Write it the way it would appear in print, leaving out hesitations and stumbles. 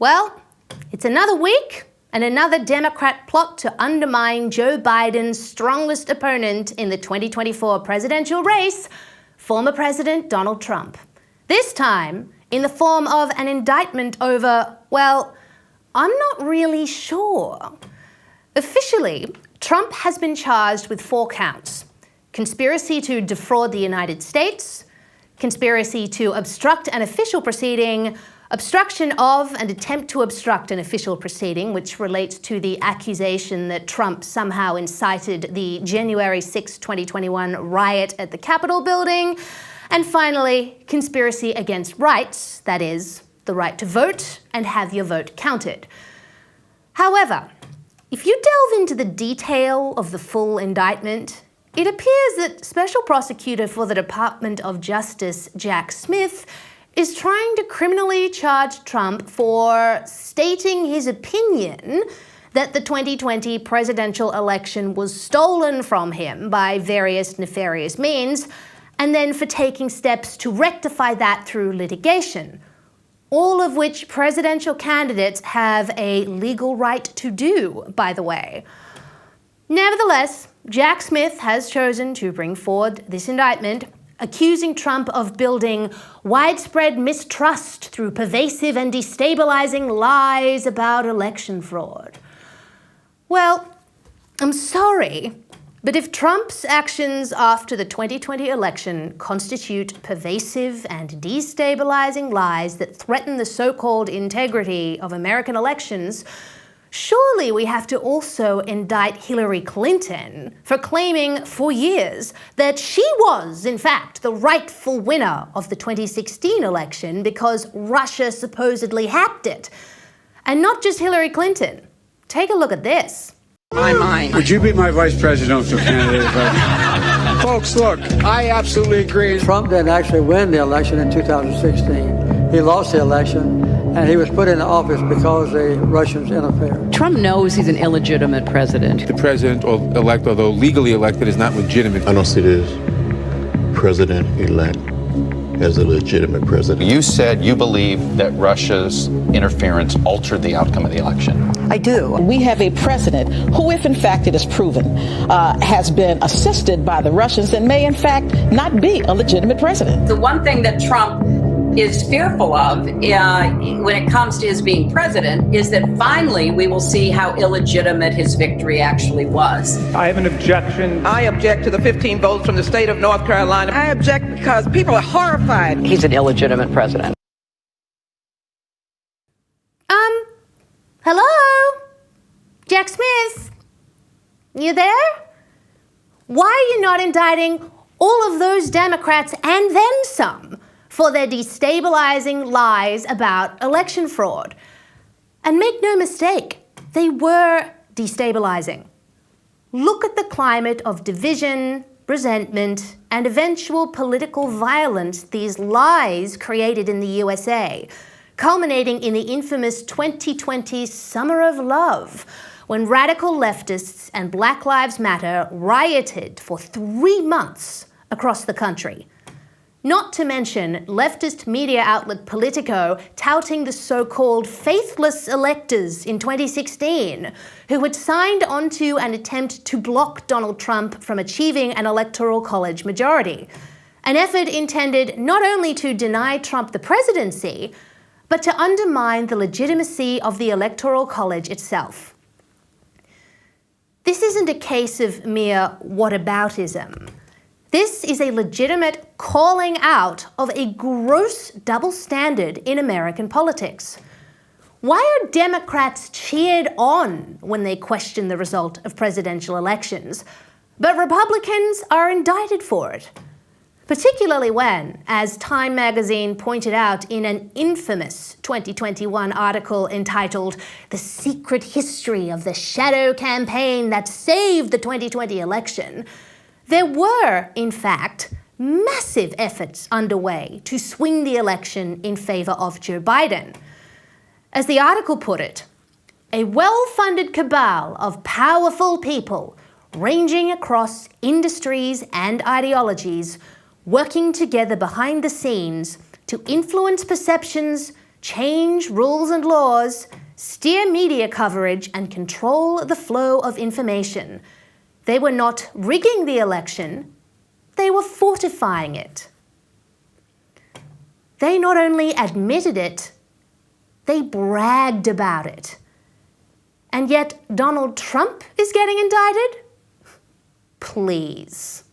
Well, it's another week and another Democrat plot to undermine Joe Biden's strongest opponent in the 2024 presidential race, former President Donald Trump. This time in the form of an indictment over, well, I'm not really sure. Officially, Trump has been charged with 4 counts: conspiracy to defraud the United States, conspiracy to obstruct an official proceeding, obstruction of and attempt to obstruct an official proceeding, which relates to the accusation that Trump somehow incited the January 6, 2021 riot at the Capitol building, and finally, conspiracy against rights, that is, the right to vote and have your vote counted. However, if you delve into the detail of the full indictment, it appears that Special Prosecutor for the Department of Justice Jack Smith is trying to criminally charge Trump for stating his opinion that the 2020 presidential election was stolen from him by various nefarious means, and then for taking steps to rectify that through litigation, all of which presidential candidates have a legal right to do, by the way. Nevertheless, Jack Smith has chosen to bring forward this indictment, accusing Trump of building widespread mistrust through pervasive and destabilizing lies about election fraud. Well, I'm sorry, but if Trump's actions after the 2020 election constitute pervasive and destabilizing lies that threaten the so-called integrity of American elections, surely we have to also indict Hillary Clinton for claiming for years that she was, in fact, the rightful winner of the 2016 election because Russia supposedly hacked it. And not just Hillary Clinton. Take a look at this. Would you be my vice presidential candidate? Folks, look, I absolutely agree. Trump didn't actually win the election in 2016. He lost the election, and he was put in office because the Russians interfered. Trump knows he's an illegitimate president. The president-elect, although legally elected, is not legitimate. I don't see this president-elect as a legitimate president. You said you believe that Russia's interference altered the outcome of the election. I do. We have a president who, if in fact it is proven, has been assisted by the Russians and may in fact not be a legitimate president. The one thing that Trump is fearful of when it comes to his being president is that finally we will see how illegitimate his victory actually was. I have an objection. I object to the 15 votes from the state of North Carolina. I object because people are horrified. He's an illegitimate president. Hello? Jack Smith? You there? Why are you not indicting all of those Democrats and then some for their destabilizing lies about election fraud? And make no mistake, they were destabilizing. Look at the climate of division, resentment, and eventual political violence these lies created in the USA, culminating in the infamous 2020 Summer of Love, when radical leftists and Black Lives Matter rioted for 3 months across the country. Not to mention leftist media outlet Politico touting the so-called faithless electors in 2016, who had signed onto an attempt to block Donald Trump from achieving an electoral college majority. An effort intended not only to deny Trump the presidency, but to undermine the legitimacy of the Electoral College itself. This isn't a case of mere whataboutism. This is a legitimate calling out of a gross double standard in American politics. Why are Democrats cheered on when they question the result of presidential elections, but Republicans are indicted for it? Particularly when, as Time magazine pointed out in an infamous 2021 article entitled "The Secret History of the Shadow Campaign That Saved the 2020 Election," there were, in fact, massive efforts underway to swing the election in favor of Joe Biden. As the article put it, a well-funded cabal of powerful people ranging across industries and ideologies working together behind the scenes to influence perceptions, change rules and laws, steer media coverage, and control the flow of information. They were not rigging the election, they were fortifying it. They not only admitted it, they bragged about it. And yet Donald Trump is getting indicted? Please.